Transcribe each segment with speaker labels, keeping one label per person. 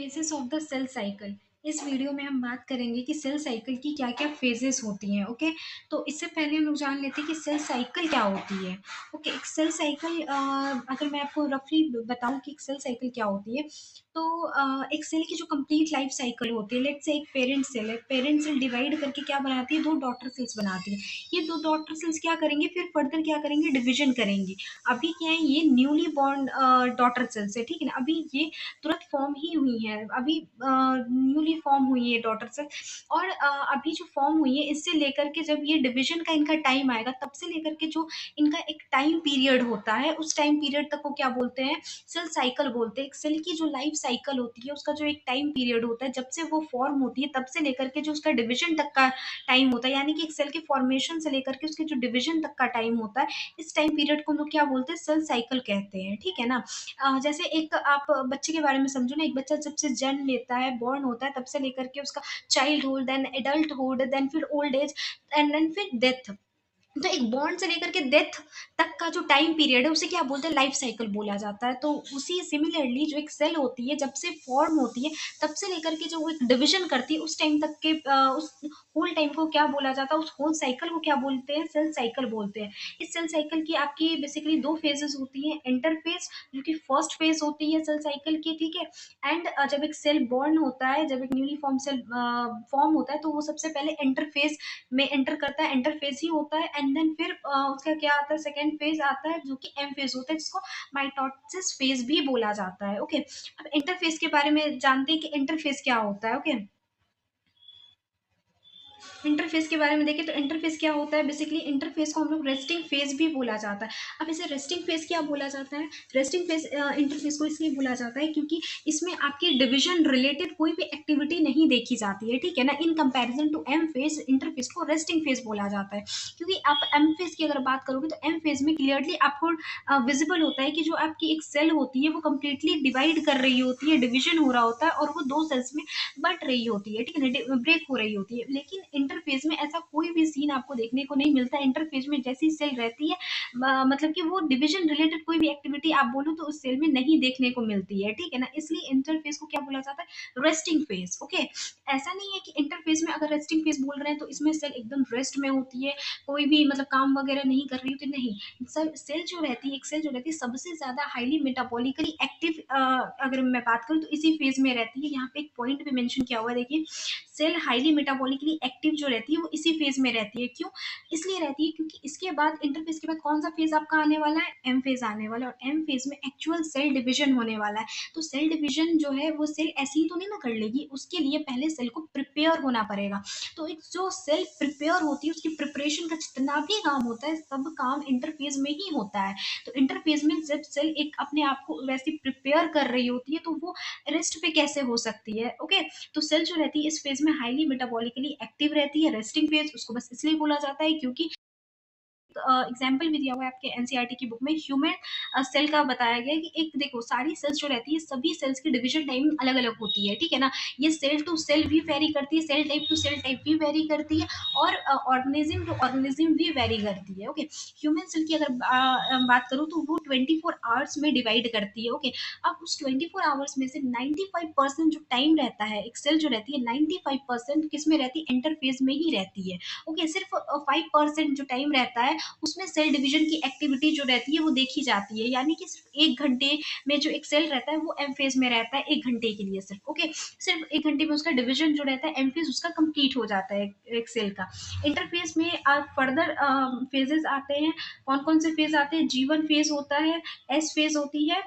Speaker 1: Phases of the cell cycle. इस video में हम बात करेंगे कि सेल साइकिल की क्या क्या फेजेस होती हैं। ओके, तो इससे पहले हम लोग जान लेते हैं कि सेल साइकिल क्या होती है। ओके, एक सेल साइकिल अगर मैं आपको रफली बताऊं कि एक सेल साइकिल क्या होती है, तो एक सेल की जो कंप्लीट लाइफ साइकिल होती है, लेट्स से एक पेरेंट सेल है, पेरेंट सेल डिवाइड करके क्या बनाती है, दो डॉटर सेल्स बनाती है। ये दो डॉटर सेल्स क्या करेंगे, फिर फर्दर क्या करेंगे, डिवीजन करेंगी। अभी क्या है, ये न्यूली बॉर्न डॉटर सेल्स है, ठीक है ना। अभी ये तुरंत फॉर्म ही हुई है, अभी न्यूली फॉर्म हुई है डॉटर से। और अभी जो फॉर्म हुई है, इससे लेकर के जब ये डिवीजन का इनका टाइम आएगा, तब से लेकर के जो इनका एक टाइम पीरियड होता है, उस टाइम पीरियड तक को क्या बोलते हैं, सेल साइकिल बोलते हैं। एक सेल की जो लाइफ साइकिल होती है, उसका जो एक टाइम पीरियड होता है, जब से वो फॉर्म होती है तब से लेकर के जो उसका डिवीजन तक का टाइम होता है, यानी कि एक सेल के फॉर्मेशन से लेकर के उसके जो डिवीजन तक का टाइम होता है, इस टाइम पीरियड को हम लोग क्या बोलते हैं, सेल साइकिल कहते हैं, ठीक है ना। जैसे एक आप बच्चे के बारे में समझो ना, एक बच्चा जब से जन्म लेता है, बॉर्न होता है, तब से लेकर के उसका चाइल्डहुड, देन एडल्टहुड, देन फिर ओल्ड एज, एंड देन फिर डेथ। तो एक बॉर्न से लेकर के डेथ तक का जो टाइम पीरियड है, उसे क्या बोलते हैं, लाइफ साइकिल बोला जाता है। तो उसी सिमिलरली जो एक सेल होती है, जब से फॉर्म होती है तब से लेकर के जो वो एक डिवीजन करती है, उस टाइम तक के उस होल टाइम को क्या बोला जाता है, उस होल साइकिल को क्या बोलते हैं, सेल साइकिल बोलते हैं। इस सेल साइकिल की आपकी बेसिकली दो फेजेस होती हैं, इंटरफेज जो कि फर्स्ट फेज होती है सेल साइकिल की, ठीक है। एंड जब एक सेल बॉर्न होता है, जब एक न्यूली फॉर्म सेल फॉर्म होता है, तो वो सबसे पहले इंटरफेज में एंटर करता है, इंटरफेज ही होता है। एंड देन फिर उसका क्या आता है, सेकेंड फेज आता है, जो कि एम फेज होता है, जिसको माइटोसिस फेज भी बोला जाता है। ओके, अब इंटरफेज के बारे में जानते हैं कि इंटरफेज क्या होता है। ओके, इंटरफेस के बारे में देखें तो इंटरफेस क्या होता है, बेसिकली इंटरफेस को हम लोग रेस्टिंग फेज भी बोला जाता है। अब इसे रेस्टिंग फेज क्या बोला जाता है, रेस्टिंग फेज इंटरफेस को इसलिए बोला जाता है क्योंकि इसमें आपकी डिवीजन रिलेटेड कोई भी एक्टिविटी नहीं देखी जाती है, ठीक है ना। In comparison to M phase, interphase को रेस्टिंग फेज बोला जाता है। क्योंकि आप एम फेज की अगर बात करोगे, तो एम फेज में क्लियरली आपको विजिबल होता है कि जो आपकी एक सेल होती है, वो कंप्लीटली डिवाइड कर रही होती है, डिवीजन हो रहा होता है, और वो दो सेल्स में बट रही होती है, ठीक है ना, ब्रेक हो रही होती है। लेकिन इंटरफेज में ऐसा कोई भी सीन आपको देखने को नहीं मिलता। इंटरफेज में जैसी सेल रहती है, मतलब कि वो डिवीजन रिलेटेड कोई भी एक्टिविटी आप बोलो तो उस सेल में नहीं देखने को मिलती है, ठीक है ना। इसलिए इंटरफेज को क्या बोला जाता है, रेस्टिंग फेज। ओके, ऐसा नहीं है कि इंटरफेज में अगर रेस्टिंग फेज बोल रहे हैं तो इसमें सेल एकदम रेस्ट में होती है, कोई भी मतलब काम वगैरह नहीं कर रही होती, नहीं। सेल जो रहती है, एक सेल जो रहती है, सबसे ज्यादा हाईली मेटाबॉलिकली एक्टिव, अगर मैं बात करूँ तो इसी फेज में रहती है। यहाँ पे एक पॉइंट भी मेंशन किया हुआ है, देखिए, सेल हाईली मेटाबॉलिकली एक्टिव जो रहती है, वो इसी फेज में रहती है। क्यों, इसलिए रहती है क्योंकि इसके बाद, इंटरफेज के बाद कौन सा फेज आपका आने वाला है, एम फेज आने वाला है। और एम फेज में एक्चुअल सेल डिवीजन होने वाला है। तो सेल डिवीजन जो है, वो सेल ऐसे ही तो नहीं ना कर लेगी, उसके लिए पहले सेल को प्रिपेयर होना पड़ेगा। तो एक जो सेल प्रिपेयर होती है, उसकी प्रिपरेशन का जितना भी काम होता है, सब काम इंटरफेज में ही होता है। तो इंटरफेज में जब सेल एक अपने आप को वैसे प्रिपेयर कर रही होती है, तो वो रेस्ट पे कैसे हो सकती है। ओके, तो सेल जो रहती है इस फेज में हाईली मेटाबॉलिकली एक्टिव रहती है। रेस्टिंग फेज उसको बस इसलिए बोला जाता है क्योंकि एग्जाम्पल भी दिया हुआ है आपके एनसीईआरटी की बुक में, ह्यूमन सेल का बताया गया है कि एक देखो, सारी सेल्स जो रहती है, सभी सेल्स की डिवीजन टाइमिंग अलग अलग होती है, ठीक है ना। ये सेल टू सेल भी वेरी करती है, cell type to cell type भी वेरी करती है, और ऑर्गेनिज्म टू ऑर्गेनिज्म भी वेरी करती है। ओके, ह्यूमन सेल की अगर बात करूँ तो वो 24 आवर्स में डिवाइड करती है। ओके, अब उस 24 आवर्स में से 95% जो टाइम रहता है, एक सेल जो रहती है, 95% किस में रहती है, इंटरफेज में ही रहती है। ओके, सिर्फ 5% जो टाइम रहता है, उसमें सेल डिवीजन की एक्टिविटी जो रहती है, वो देखी जाती है। यानी कि सिर्फ 1 घंटे में जो एक सेल रहता है, वो एम फेज में रहता है 1 घंटे के लिए सिर्फ। ओके, सिर्फ 1 घंटे में उसका डिवीजन जो रहता है, एम फेज उसका कंप्लीट हो जाता है एक सेल का। इंटरफेज में आप फर्दर फेजेस आते हैं। कौन कौन से फेज आते हैं, G1 फेज होता है, एस फेज होती है,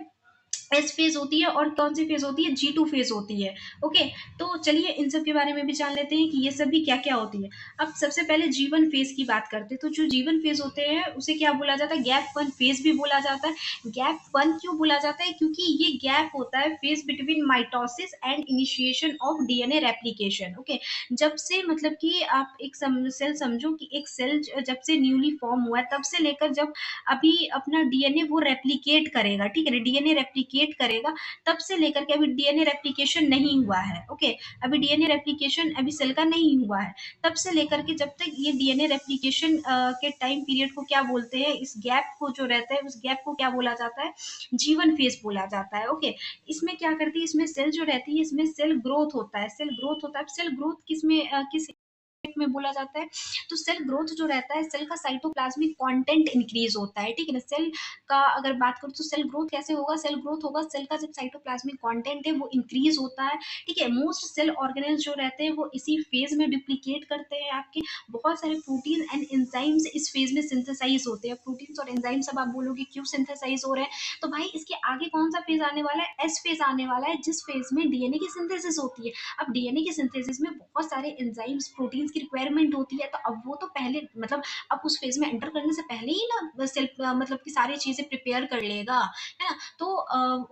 Speaker 1: एस फेज होती है, और कौन सी फेज होती है, G2 फेज होती है। ओके, तो चलिए इन सब के बारे में भी जान लेते हैं कि ये सब भी क्या क्या होती है। अब सबसे पहले G1 फेज की बात करते हैं। तो जो G1 फेज होते हैं, उसे क्या बोला जाता है, गैप वन फेज भी बोला जाता है। गैप वन क्यों बोला जाता है, क्योंकि ये गैप होता है phase between mitosis and initiation of DNA replication. Okay, जब से मतलब कि आप एक सेल समझो कि एक सेल जब से न्यूली फॉर्म हुआ है, तब से लेकर जब अभी अपना डीएनए वो रेप्लिकेट करेगा, ठीक है ना, डीएनए रेप्लिकेट रेप्लिकेट करेगा, तब से लेकर के अभी डीएनए रेप्लिकेशन नहीं हुआ है। ओके, अभी डीएनए रेप्लिकेशन अभी सेल का नहीं हुआ है, तब से लेकर के जब तक ये डीएनए रेप्लिकेशन के टाइम पीरियड को क्या बोलते हैं, इस गैप को जो रहता है उस गैप को क्या बोला जाता है, जीवन फेज बोला जाता है। ओके, इसमें क्या करती है, इसमें सेल जो रहती है इसमें सेल ग्रोथ होता है, सेल ग्रोथ होता है। सेल ग्रोथ किस में बोला जाता है, तो सेल ग्रोथ जो रहता है, सेल का साइटोप्लाज्मिक कंटेंट इंक्रीज होता है। ठीक है ना, सेल का अगर बात करूं तो सेल ग्रोथ कैसे होगा, सेल ग्रोथ होगा सेल का जब साइटोप्लाज्मिक कंटेंट है वो इंक्रीज होता है। ठीक है, मोस्ट सेल ऑर्गेनेल्स जो रहते हैं वो इसी फेज में डुप्लीकेट करते हैं। आपके बहुत सारे प्रोटीन एंड एंजाइम्स इस फेज में सिंथेसाइज होते हैं। प्रोटीन्स और एंजाइम्स, अब आप बोलोगे क्यों सिंथेसाइज हो रहे हैं, तो भाई इसके आगे कौन सा फेज आने वाला है, एस फेज आने वाला है, जिस फेज में डीएनए की सिंथेसिस होती है। अब डीएनए की सिंथेसिस में बहुत सारे एंजाइम्स प्रोटीन्स की रिक्वायरमेंट होती है, तो अब वो तो पहले मतलब अब उस फेज में एंटर करने से पहले ही ना सेल मतलब कि सारी चीजें प्रिपेयर कर लेगा, है ना। तो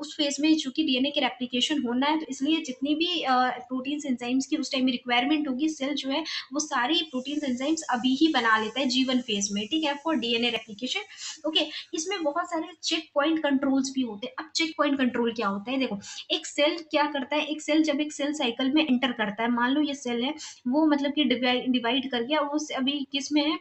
Speaker 1: उस फेज में चूंकि डीएनए के रेप्लिकेशन होना है, तो इसलिए जितनी भी प्रोटीन्स एंजाइम्स की उस टाइम में रिक्वायरमेंट होगी, सेल जो है वो सारी प्रोटीन्स एंजाइम्स अभी ही बना लेता है जीवन फेज में। ठीक है, फॉर डीएनए रेप्लिकेशन। ओके, इसमें बहुत सारे चेक पॉइंट कंट्रोल्स भी होते हैं। अब चेक पॉइंट कंट्रोल क्या होता है, देखो एक सेल क्या करता है, एक सेल जब एक सेल साइकिल में एंटर करता है, मान लो ये सेल है वो मतलब कि डिवाइड कर गया, वो अभी किस में है,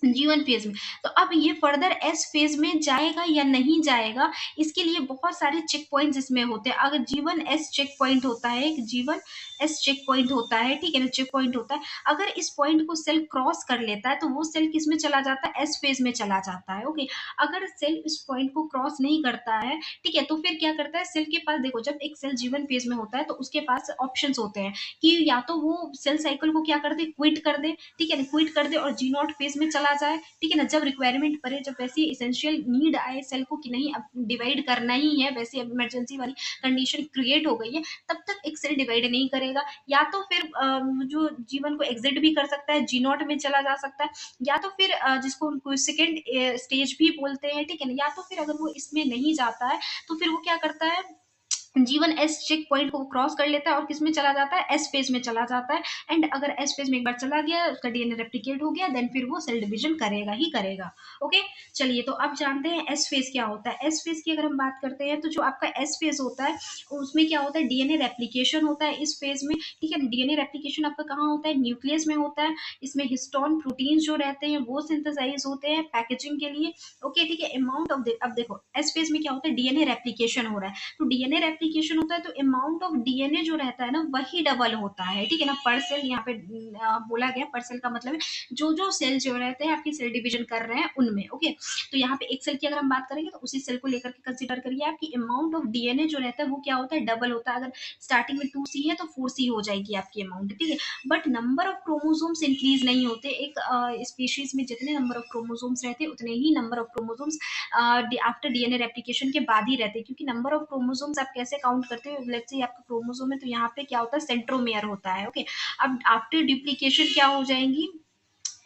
Speaker 1: जीवन फेज में। तो अब ये फर्दर एस फेज में जाएगा या नहीं जाएगा, इसके लिए बहुत सारे चेक पॉइंट्स इसमें होते हैं। अगर जीवन एस चेक पॉइंट होता है, एक जीवन एस चेक पॉइंट होता है, ठीक है ना, चेक पॉइंट होता है। अगर इस पॉइंट को सेल क्रॉस कर लेता है तो वो सेल किस में चला जाता है, एस फेज में चला जाता है। ओके, अगर सेल इस पॉइंट को क्रॉस नहीं करता है, ठीक है, तो फिर क्या करता है सेल के पास, देखो जब एक सेल जीवन फेज में होता है तो उसके पास ऑप्शंस होते हैं कि या तो वो सेल साइकिल को क्या कर दे, क्विट कर दे, ठीक है ना, क्विट कर दे और जी नॉट फेज में चला जाए। ठीक है ना, जब रिक्वायरमेंट पड़े, जब वैसी इसेंशियल नीड आए सेल को कि नहीं अब डिवाइड करना ही है, वैसी इमरजेंसी वाली कंडीशन क्रिएट हो गई है, तब तक एक सेल डिवाइड नहीं करेगा। या तो फिर जो जीवन को एग्जिट भी कर सकता है, जी नॉट में चला जा सकता है, या तो फिर जिसको सेकेंड स्टेज भी बोलते हैं, ठीक है ना, या तो फिर अगर वो इसमें नहीं जाता है तो फिर वो क्या करता है, जीवन एस चेक पॉइंट को क्रॉस कर लेता है और किस में चला जाता है, एस फेज में चला जाता है। एंड अगर एस फेज में एक बार चला गया, उसका डीएनए रेप्लिकेट हो गया, देन फिर वो सेल डिवीजन करेगा ही करेगा। ओके, चलिए तो अब जानते हैं एस फेज क्या होता है। एस फेज की अगर हम बात करते हैं तो जो आपका एस फेज होता है उसमें क्या होता है, डीएनए रेप्लिकेशन होता है इस फेज में। ठीक है, डीएनए रेप्लिकेशन आपका कहाँ होता है, न्यूक्लियस में होता है। इसमें हिस्टोन प्रोटीन जो रहते हैं वो सिंथेसाइज होते हैं पैकेजिंग के लिए। ओके, ठीक है, अमाउंट ऑफ, अब देखो एस फेज में क्या होता है, डीएनए रेप्लिकेशन हो रहा है, तो डीएनए रेप्लिकेशन होता है तो अमाउंट ऑफ डीएनए जो रहता है ना वही डबल होता है। ठीक है ना, पर सेल यहाँ पे बोला गया, पर सेल का मतलब है जो जो सेल जो रहते हैं आपकी सेल डिवीजन कर रहे हैं उनमें। ओके, तो यहाँ पे एक सेल की अगर हम बात करेंगे तो उसी सेल को लेकर के कंसिडर करिए आपकी अमाउंट ऑफ डीएनए जो रहता है वो क्या होता है, डबल होता है। अगर स्टार्टिंग में 2C है तो 4C हो जाएगी आपकी अमाउंट। ठीक है, but number of chromosomes increase नहीं होते। एक स्पीशीज में जितने नंबर ऑफ क्रोमोसोम्स रहते हैं उतने ही number of chromosomes after DNA replication के बाद ही रहते हैं, क्योंकि नंबर ऑफ क्रोमोसोम्स आप कैसे काउंट करते हो, लेट्स से आपका क्रोमोसोम है तो यहाँ पे क्या होता है, सेंट्रोमेयर होता है। ओके, अब आफ्टर डुप्लीकेशन क्या हो जाएंगी,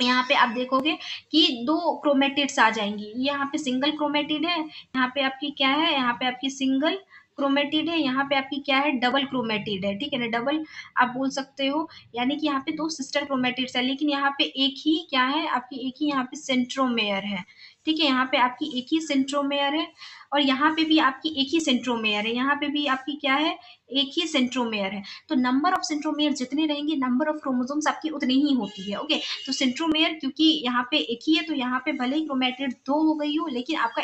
Speaker 1: यहाँ पे आप देखोगे कि दो क्रोमेटिड्स आ जाएंगी। यहाँ पे सिंगल क्रोमेटिड है, यहाँ पे आपकी क्या है, यहाँ पे आपकी सिंगल क्रोमेटिड है, यहाँ पे आपकी क्या है, डबल क्रोमेटिड है। ठीक है ना, डबल आप बोल सकते हो, यानी कि यहाँ पे दो सिस्टर क्रोमेटिड्स है, लेकिन यहाँ पे एक ही क्या है आपकी, एक ही यहाँ पे सेंट्रोमेयर है। ठीक है, यहाँ पे आपकी एक ही सेंट्रोमेयर है और यहाँ पे भी आपकी एक ही सेंट्रोमेयर है, यहाँ पे भी आपकी क्या है, एक ही सेंट्रोमेयर है। तो नंबर ऑफ सेंट्रोमेयर जितने रहेंगे नंबर ऑफ क्रोमोसोम्स आपकी उतनी ही होती है। ओके, तो सेंट्रोमेयर क्योंकि यहाँ पे एक ही है तो यहाँ पे भले ही क्रोमेटिड दो हो गई हो, लेकिन आपका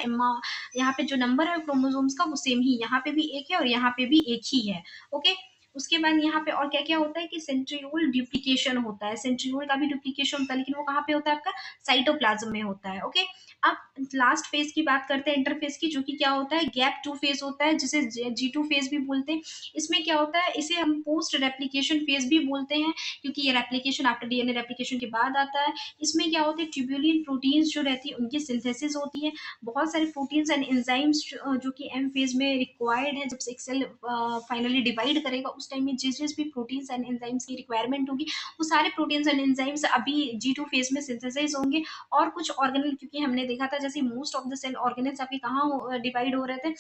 Speaker 1: यहाँ पे जो नंबर है क्रोमोसोम्स का वो सेम ही, यहाँ पे भी एक है और यहाँ पे भी एक ही है। ओके, उसके बाद यहाँ पे और क्या क्या होता है कि सेंट्रियोल डुप्लीकेशन होता है, सेंट्रियोल का भी डुप्लीकेशन होता है, लेकिन वो कहाँ पे होता है, आपका साइटोप्लाज्म में होता है। ओके, अब लास्ट फेज की बात करते हैं, इंटरफेज की, जो कि क्या होता है, गैप 2 फेज होता है, जिसे G2 फेज भी बोलते हैं। इसमें क्या होता है, इसे हम पोस्ट रेप्लिकेशन फेज भी बोलते हैं, क्योंकि ये रेप्लिकेशन आफ्टर डीएनए रेप्लिकेशन के बाद आता है। इसमें क्या होता है, ट्यूबुलिन प्रोटीन्स जो रहती है उनकी सिंथेसिस होती है। बहुत सारे प्रोटीन्स एंड एंजाइम्स जो कि एम फेज में रिक्वायर्ड है, जब से एक सेल फाइनली डिवाइड करेगा उस टाइम में जिस भी प्रोटीन्स एंड एंजाइम्स की रिक्वायरमेंट होगी, वो सारे प्रोटीन्स एंड एंजाइम्स अभी G2 फेज में सिंथेसाइज होंगे। और कुछ ऑर्गेनल, क्योंकि हमने देखा था जैसे most of the cell organelles आपके कहाँ डिवाइड हो रहे थे,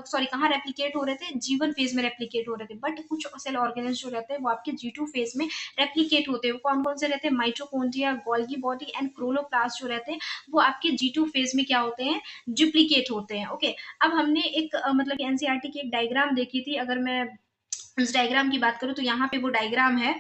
Speaker 1: सॉरी कहाँ रेप्लिकेट हो रहे थे, G1 फेज में रेप्लिकेट हो रहे थे। बट कुछ सेल ऑर्गेनल्स जो रहते हैं वो आपके G2 फेज में रेप्लिकेट होते हैं। वो कौन कौन से रहते हैं? माइटोकॉन्ड्रिया, गोल्गी बॉडी एंड क्रोलोप्लास्ट जो रहते हैं वो आपके G2 फेज में क्या होते हैं? डुप्लीकेट होते हैं। ओके, अब हमने एक मतलब एनसीईआरटी की एक डायग्राम देखी थी। अगर मैं इस डायग्राम की बात करूं तो यहाँ पे वो डायग्राम है।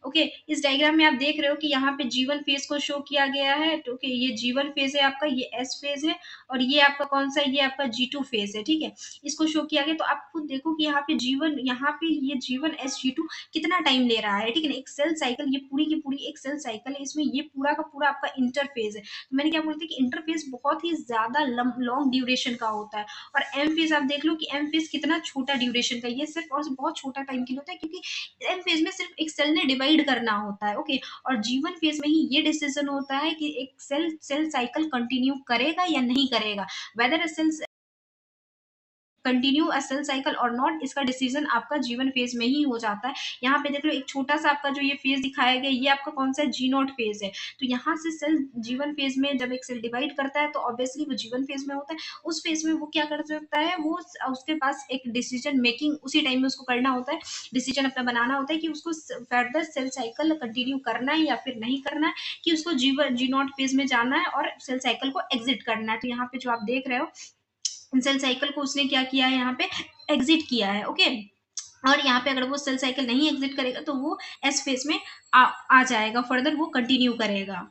Speaker 1: ओके, इस डायग्राम में आप देख रहे हो कि यहाँ पे जीवन फेज को शो किया गया है। तो ओके, ये जीवन फेज है आपका, ये एस फेज है, और ये आपका कौन सा है? ये आपका G2 फेज है। ठीक है, इसको शो किया गया। तो आप खुद देखो कि यहाँ पे जीवन, यहाँ पे ये जीवन G2 कितना टाइम ले रहा है। ठीक है ना, एक सेल साइकिल, ये पूरी की पूरी एक सेल साइकिल है, इसमें ये पूरा का पूरा आपका इंटरफेज है। तो मैंने क्या बोलती कि इंटरफेज बहुत ही ज्यादा लॉन्ग ड्यूरेशन का होता है। और एम फेज आप देख लो कि एम फेज कितना छोटा ड्यूरेशन का, ये सिर्फ और बहुत छोटा टाइम के लिए होता है, क्योंकि एम फेज में सिर्फ एक सेल ने डिवाइड करना होता है। ओके, और जीवन फेज में ही ये डिसीजन होता है कि एक सेल सेल साइकिल कंटिन्यू करेगा या नहीं करेगा, वेदर सेल कंटिन्यू अ सेल साइकिल और नॉट, इसका डिसीजन आपका जीवन फेज में ही हो जाता है। यहाँ पे देख लो एक छोटा सा आपका जो ये फेज दिखाया गया, ये आपका कौन सा है? जी नॉट फेज है। तो यहाँ से सेल जीवन फेज में जब एक सेल डिवाइड करता है तो ऑब्वियसली वो जीवन फेज में होता है। उस फेज में वो क्या कर सकता है? वो उसके पास एक डिसीजन मेकिंग उसी टाइम में उसको करना होता है, डिसीजन अपना बनाना होता है कि उसको फर्दर सेल साइकिल कंटिन्यू करना है या फिर नहीं करना है, कि उसको जीवन जी नॉट फेज में जाना है और सेल साइकिल को एग्जिट करना है। तो यहाँ पे जो आप देख रहे हो, सेल साइकिल को उसने क्या किया है? यहाँ पे एग्जिट किया है। ओके, और यहाँ पे अगर वो सेल साइकिल नहीं एग्जिट करेगा तो वो एस फेज में आ जाएगा, फर्दर वो कंटिन्यू करेगा।